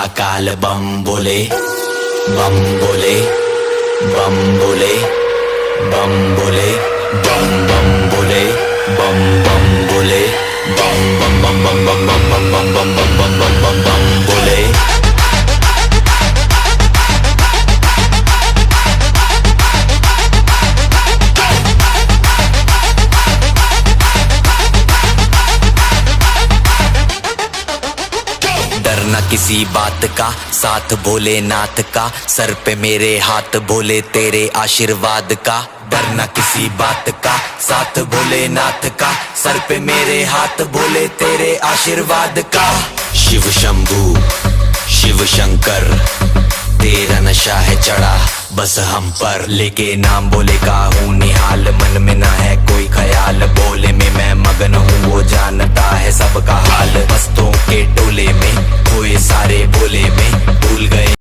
महाकाल बम बोले बम बोले बम बोले बम बोले बम बम बोले बम बम बोले बम बम बम बम बम बम बम बम बम बम बम बम बम बम बोले। डरना किसी बात का, साथ भोलेनाथ का, सर पे मेरे हाथ भोले तेरे आशीर्वाद का। डरना किसी बात का, साथ भोलेनाथ का, सर पे मेरे हाथ भोले तेरे आशीर्वाद का। शिव शंभू शिव शंकर तेरा नशा है चढ़ा बस हम पर, लेके नाम बोले का हूँ निहाल, मन में ना है कोई ख्याल, बोले में मैं मगन हूँ वो जानता है सबका हाल। मस्तों के टोले में खोए सारे बोले